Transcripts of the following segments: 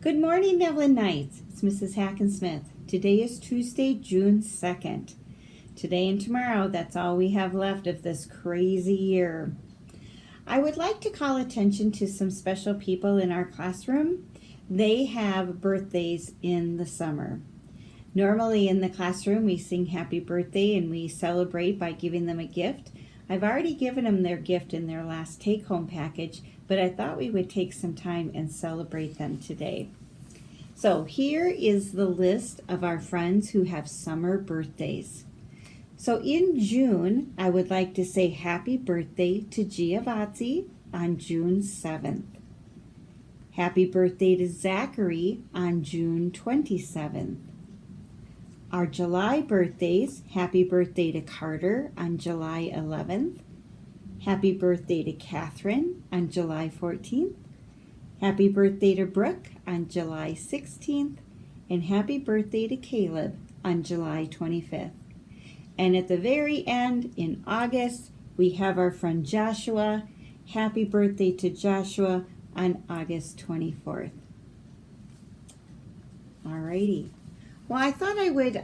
Good morning, Evelyn Knights. It's Mrs. Hackensmith. Today is Tuesday, June 2nd. Today and tomorrow, that's all we have left of this crazy year. I would like to call attention to some special people in our classroom. They have birthdays in the summer. Normally in the classroom, we sing happy birthday and we celebrate by giving them a gift. I've already given them their gift in their last take-home package, but I thought we would take some time and celebrate them today. So here is the list of our friends who have summer birthdays. So in June, I would like to say happy birthday to Giavazzi on June 7th. Happy birthday to Zachary on June 27th. Our July birthdays, happy birthday to Carter on July 11th. Happy birthday to Catherine on July 14th. Happy birthday to Brooke on July 16th. And happy birthday to Caleb on July 25th. And at the very end, in August, we have our friend Joshua. Happy birthday to Joshua on August 24th. Alrighty. Well, I thought I would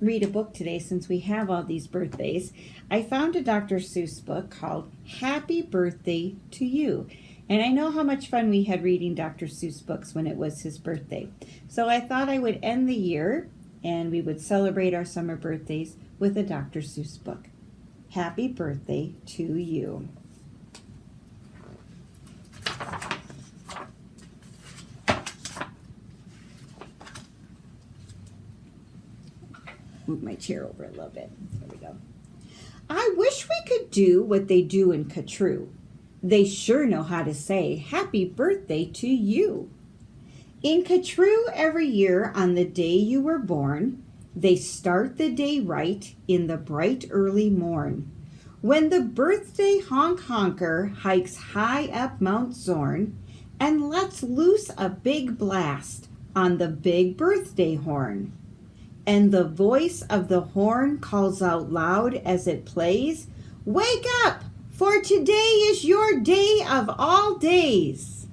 read a book today since we have all these birthdays. I found a Dr. Seuss book called Happy Birthday to You. And I know how much fun we had reading Dr. Seuss books when it was his birthday. So I thought I would end the year and we would celebrate our summer birthdays with a Dr. Seuss book. Happy birthday to you. Move my chair over a little bit. There we go. I wish we could do what they do in Catrue. They sure know how to say happy birthday to you. In Catrue every year on the day you were born, they start the day right in the bright early morn. When the birthday honker hikes high up Mount Zorn and lets loose a big blast on the big birthday horn. And the voice of the horn calls out loud as it plays, "Wake up, for today is your day of all days."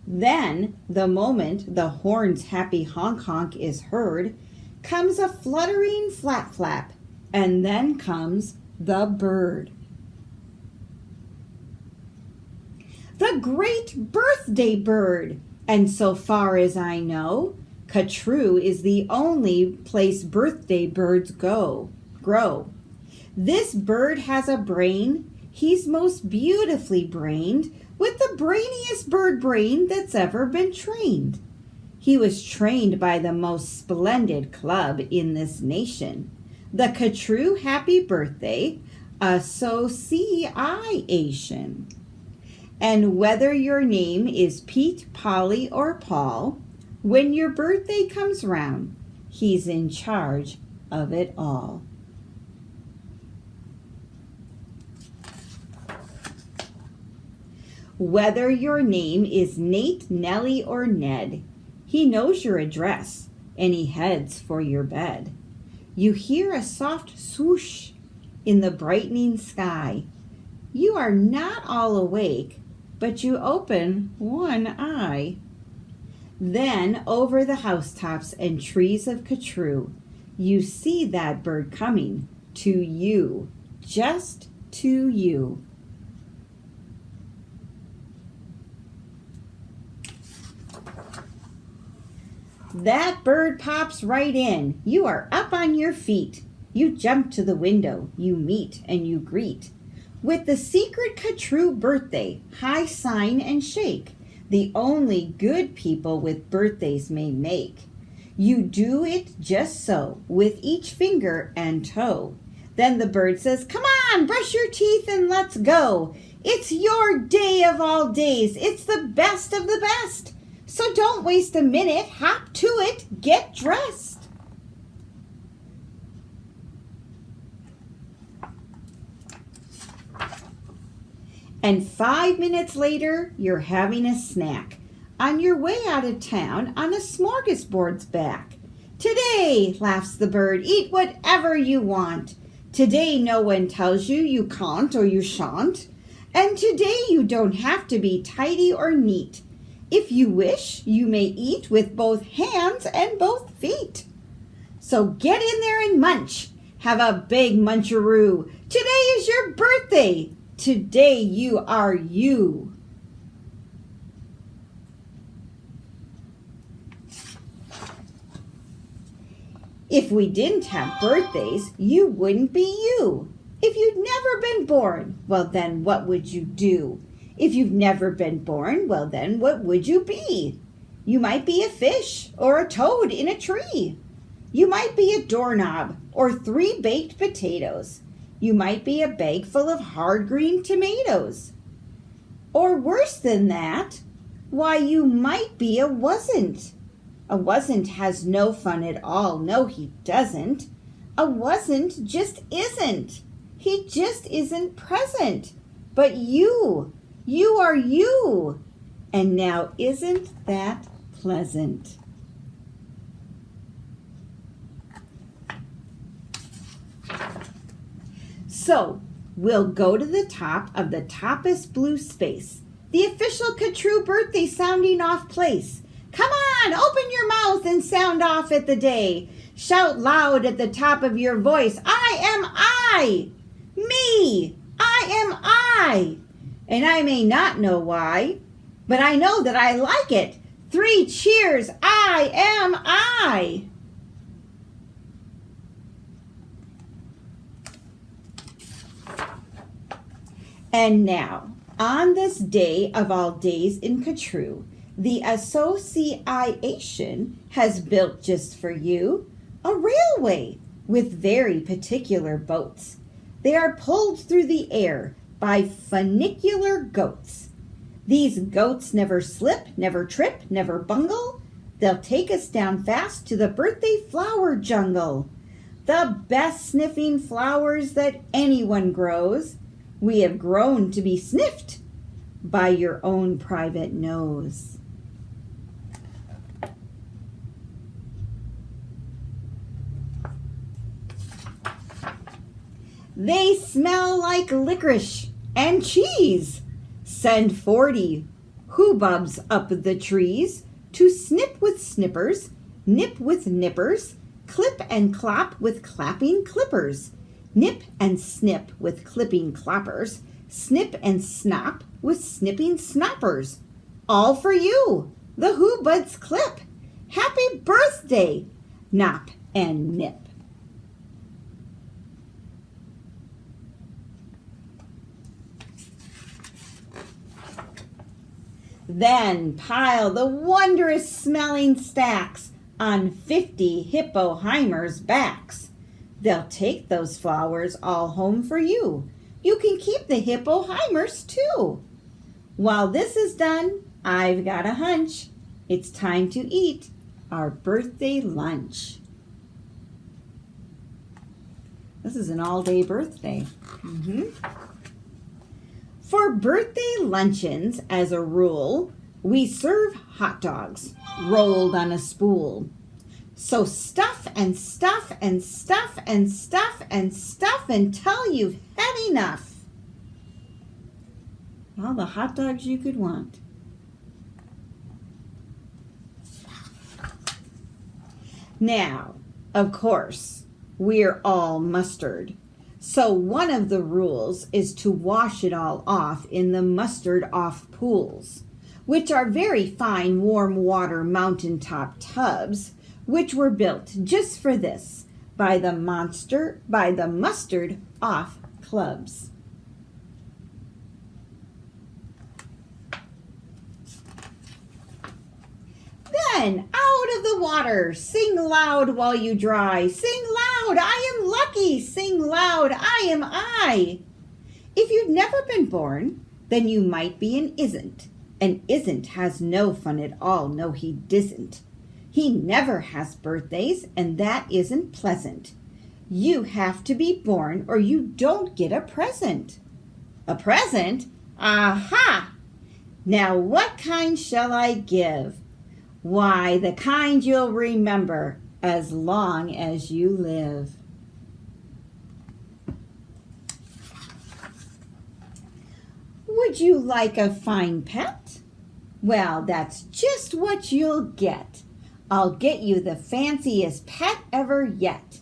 Then, the moment the horn's happy honk is heard, comes a fluttering flap, and then comes the bird. The great birthday bird, and so far as I know, Catrue is the only place birthday birds grow. This bird has a brain, he's most beautifully brained, with the brainiest bird brain that's ever been trained. He was trained by the most splendid club in this nation, the Catrue Happy Birthday Association. And whether your name is Pete, Polly, or Paul, when your birthday comes round, he's in charge of it all. Whether your name is Nate, Nellie, or Ned, he knows your address and he heads for your bed. You hear a soft swoosh in the brightening sky. You are not all awake, but you open one eye. Then over the housetops and trees of Catrue, you see that bird coming to you, just to you. That bird pops right in. You are up on your feet. You jump to the window. You meet and you greet. With the secret Catrue birthday, high sign and shake, the only good people with birthdays may make. You do it just so, with each finger and toe. Then the bird says, "Come on, brush your teeth and let's go. It's your day of all days. It's the best of the best. So don't waste a minute, hop to it, get dressed." And 5 minutes later, you're having a snack on your way out of town on a smorgasbord's back. "Today," laughs the bird, "eat whatever you want. Today no one tells you you can't or you shan't. And today you don't have to be tidy or neat. If you wish, you may eat with both hands and both feet. So get in there and munch. Have a big muncharoo. Today is your birthday. Today you are you. If we didn't have birthdays, you wouldn't be you. If you'd never been born, well then what would you do? If you've never been born, well then what would you be? You might be a fish or a toad in a tree. You might be a doorknob or 3 baked potatoes. You might be a bag full of hard green tomatoes. Or worse than that, why you might be a wasn't. A wasn't has no fun at all. No, he doesn't. A wasn't just isn't. He just isn't present. But you are you. And now isn't that pleasant? So we'll go to the top of the toppest blue space, the official Ka-True birthday sounding off place. Come on, open your mouth and sound off at the day. Shout loud at the top of your voice, I am I. Me, I am I. And I may not know why, but I know that I like it. 3 cheers, I am I. And now, on this day of all days in Ka-True, the association has built just for you a railway with very particular boats. They are pulled through the air by funicular goats. These goats never slip, never trip, never bungle. They'll take us down fast to the birthday flower jungle. The best sniffing flowers that anyone grows. We have grown to be sniffed by your own private nose. They smell like licorice and cheese. Send 40 hoobubs up the trees to snip with snippers, nip with nippers, clip and clop with clapping clippers, nip and snip with clipping cloppers, snip and snop with snipping snoppers. All for you, the hoobuds clip. Happy birthday, nop and nip. Then pile the wondrous smelling stacks on 50 hippoheimers' backs. They'll take those flowers all home for you. You can keep the hippoheimers too. While this is done, I've got a hunch. It's time to eat our birthday lunch. This is an all-day birthday. For birthday luncheons, as a rule, we serve hot dogs rolled on a spool. So stuff and stuff and stuff and stuff and stuff until you've had enough. All the hot dogs you could want. Now, of course, we're all mustard. So one of the rules is to wash it all off in the mustard off pools, which are very fine warm water mountaintop tubs, which were built just for this by the mustard off clubs. Then out of the water, sing loud while you dry. Sing loud, I am lucky. Sing loud, I am I. If you've never been born, then you might be an isn't. An isn't has no fun at all. No, he disn't. He never has birthdays, and that isn't pleasant. You have to be born or you don't get a present. A present? Aha! Now what kind shall I give? Why, the kind you'll remember as long as you live. Would you like a fine pet? Well, that's just what you'll get. I'll get you the fanciest pet ever yet.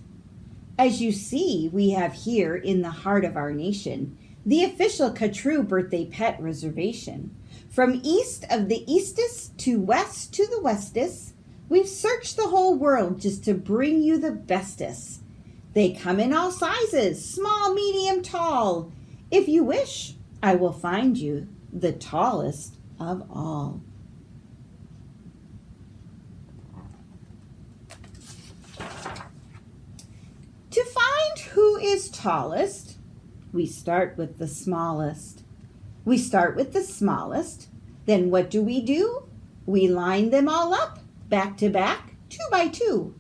As you see, we have here in the heart of our nation the official Catrue birthday pet reservation. From east of the eastest to west to the westest, we've searched the whole world just to bring you the bestest. They come in all sizes, small, medium, tall. If you wish, I will find you the tallest of all. To find who is tallest, we start with the smallest. We start with the smallest. Then what do? We line them all up, back to back, 2 by 2,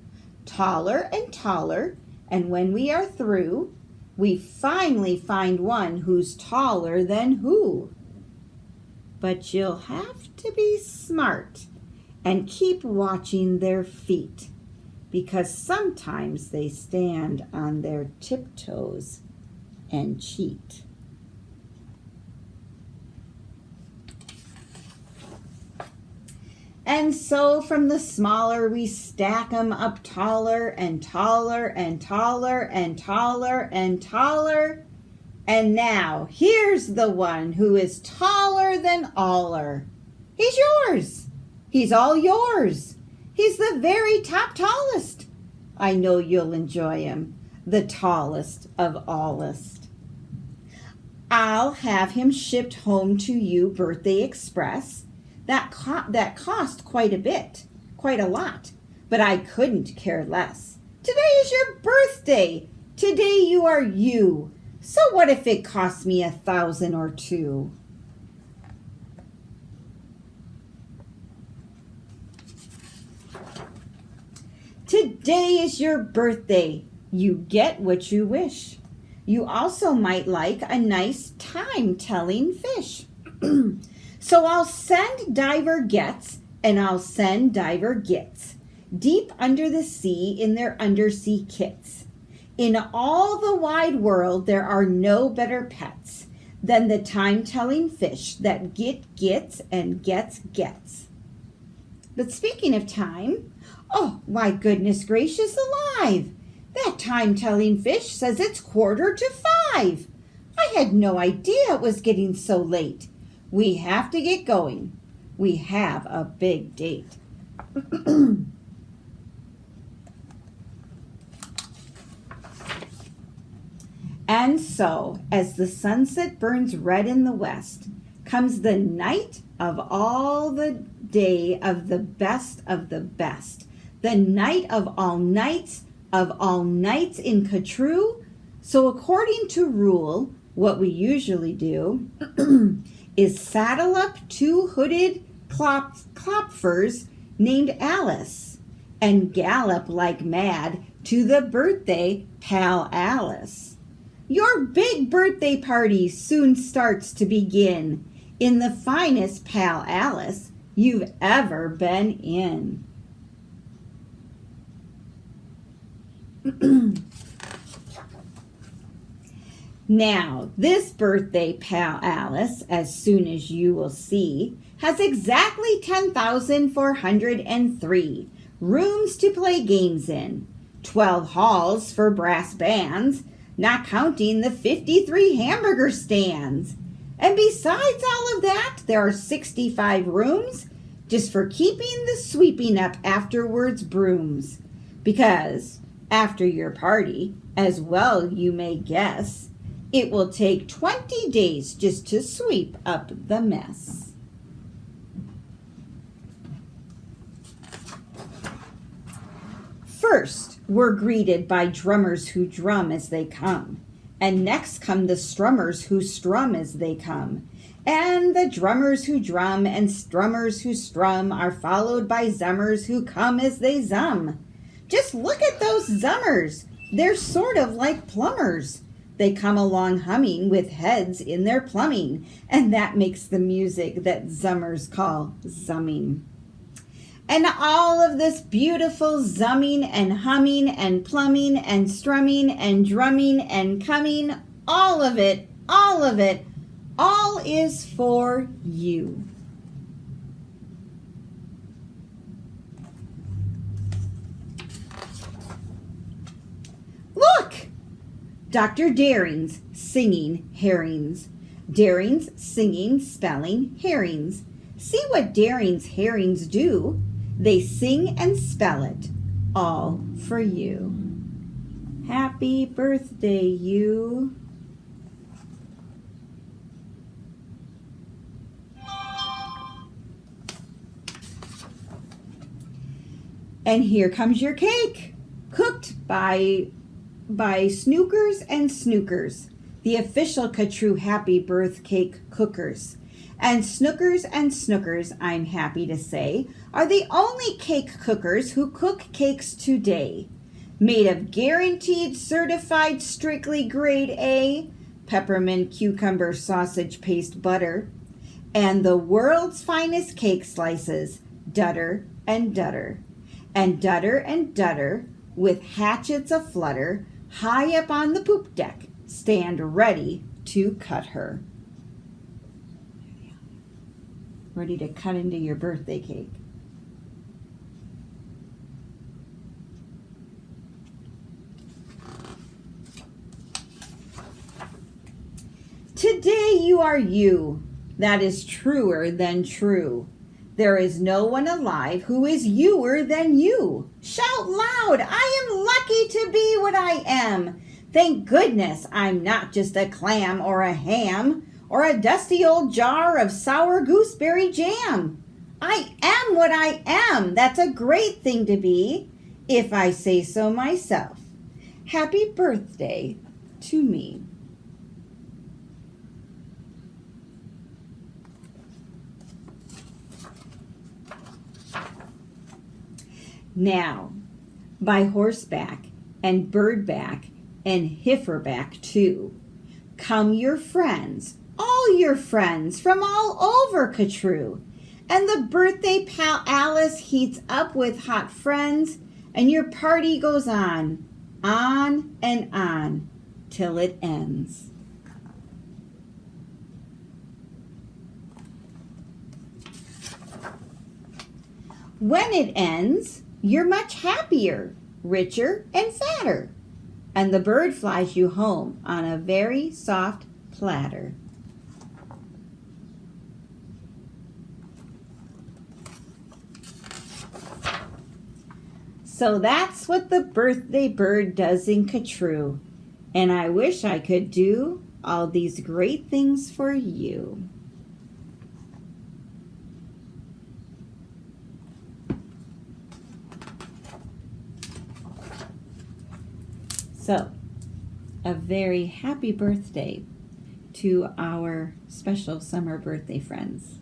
taller and taller. And when we are through, we finally find one who's taller than who. But you'll have to be smart and keep watching their feet, because sometimes they stand on their tiptoes and cheat. And so from the smaller, we stack them up taller and taller and taller and taller and taller. And now here's the one who is taller than aller. He's yours. He's all yours. He's the very top tallest. I know you'll enjoy him, the tallest of allest. I'll have him shipped home to you, Birthday Express. That cost quite a bit, quite a lot, but I couldn't care less. Today is your birthday. Today you are you. So what if it costs me 1,000 or 2? Today is your birthday. You get what you wish. You also might like a nice time-telling fish. So I'll send Diver Gets and I'll send Diver Gets deep under the sea in their undersea kits. In all the wide world, there are no better pets than the time-telling fish that gets and gets. But speaking of time, oh, my goodness gracious alive! That time-telling fish says it's 4:45. I had no idea it was getting so late. We have to get going. We have a big date. And so, as the sunset burns red in the west, comes the night of all the day of the best of the best. The night of all nights in Catrue. So according to rule, what we usually do is saddle up 2 hooded klopfers named Alice and gallop like mad to the birthday pal Alice. Your big birthday party soon starts to begin in the finest pal Alice you've ever been in. Now, this birthday pal Alice, as soon as you will see, has exactly 10,403 rooms to play games in, 12 halls for brass bands, not counting the 53 hamburger stands. And besides all of that, there are 65 rooms just for keeping the sweeping up afterwards brooms. Because after your party, as well you may guess, it will take 20 days just to sweep up the mess. First, we're greeted by drummers who drum as they come. And next come the strummers who strum as they come. And the drummers who drum and strummers who strum are followed by zummers who come as they zum. Just look at those zummers. They're sort of like plumbers. They come along humming with heads in their plumbing, and that makes the music that zummers call zumming. And all of this beautiful zumming and humming and plumbing and strumming and drumming and coming, all of it All is for you. Look! Dr. Daring's singing herrings. Daring's singing, spelling herrings. See what Daring's herrings do. They sing and spell it, all for you. Happy birthday, you. And here comes your cake, cooked by Snookers and Snookers, the official Ka-True Happy Birth Cake cookers. And Snookers and Snookers, I'm happy to say, are the only cake cookers who cook cakes today. Made of guaranteed, certified, strictly grade A, peppermint, cucumber, sausage paste butter, and the world's finest cake slices, Dutter and Dutter. And Dutter, with hatchets aflutter, high up on the poop deck, stand ready to cut her. Ready to cut into your birthday cake. Today you are you. That is truer than true. There is no one alive who is youer than you. Shout loud, I am lucky to be what I am. Thank goodness I'm not just a clam or a ham or a dusty old jar of sour gooseberry jam. I am what I am. That's a great thing to be, if I say so myself. Happy birthday to me. Now, by horseback and birdback and heiferback too, come your friends, all your friends from all over Ka-True. And the birthday palace heats up with hot friends, and your party goes on and on, till it ends. When it ends, you're much happier, richer, and fatter, and the bird flies you home on a very soft platter. So that's what the birthday bird does in Ka-True, and I wish I could do all these great things for you. So, a very happy birthday to our special summer birthday friends.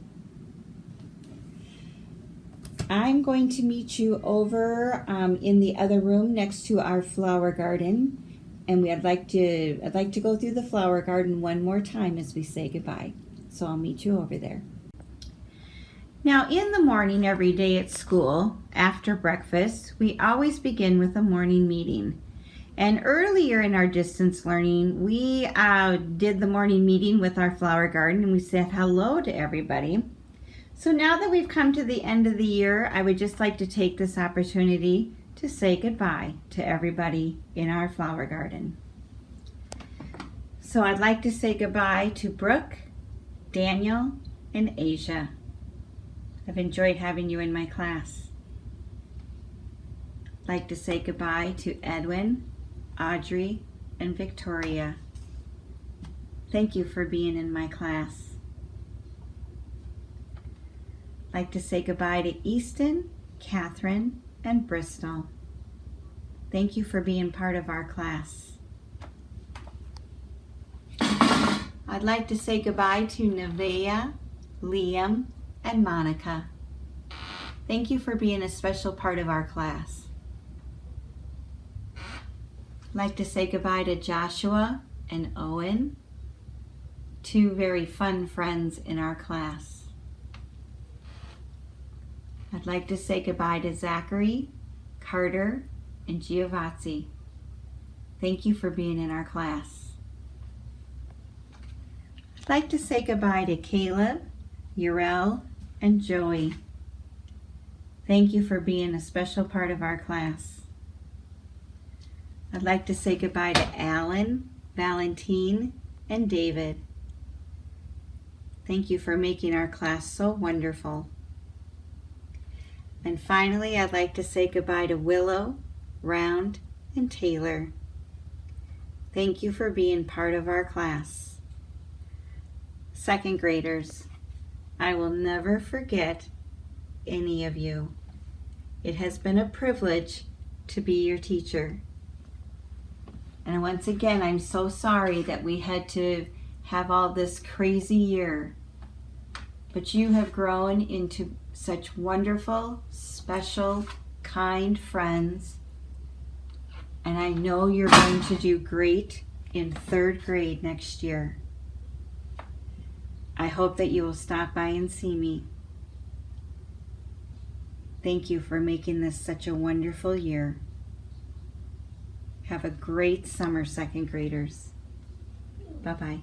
I'm going to meet you over in the other room next to our flower garden, and I'd like to go through the flower garden one more time as we say goodbye. So I'll meet you over there. Now, in the morning every day at school, after breakfast, we always begin with a morning meeting. And earlier in our distance learning, we did the morning meeting with our flower garden, and we said hello to everybody. So now that we've come to the end of the year, I would just like to take this opportunity to say goodbye to everybody in our flower garden. So I'd like to say goodbye to Brooke, Daniel, and Asia. I've enjoyed having you in my class. I'd like to say goodbye to Edwin, Audrey, and Victoria. Thank you for being in my class. I'd like to say goodbye to Easton, Catherine, and Bristol. Thank you for being part of our class. I'd like to say goodbye to Nevaeh, Liam, and Monica. Thank you for being a special part of our class. I'd like to say goodbye to Joshua and Owen, two very fun friends in our class. I'd like to say goodbye to Zachary, Carter, and Giovazzi. Thank you for being in our class. I'd like to say goodbye to Caleb, Urel, and Joey. Thank you for being a special part of our class. I'd like to say goodbye to Alan, Valentine, and David. Thank you for making our class so wonderful. And finally, I'd like to say goodbye to Willow, Round, and Taylor. Thank you for being part of our class. Second graders, I will never forget any of you. It has been a privilege to be your teacher. And once again, I'm so sorry that we had to have all this crazy year. But you have grown into such wonderful, special, kind friends. And I know you're going to do great in third grade next year. I hope that you will stop by and see me. Thank you for making this such a wonderful year. Have a great summer, second graders. Bye-bye.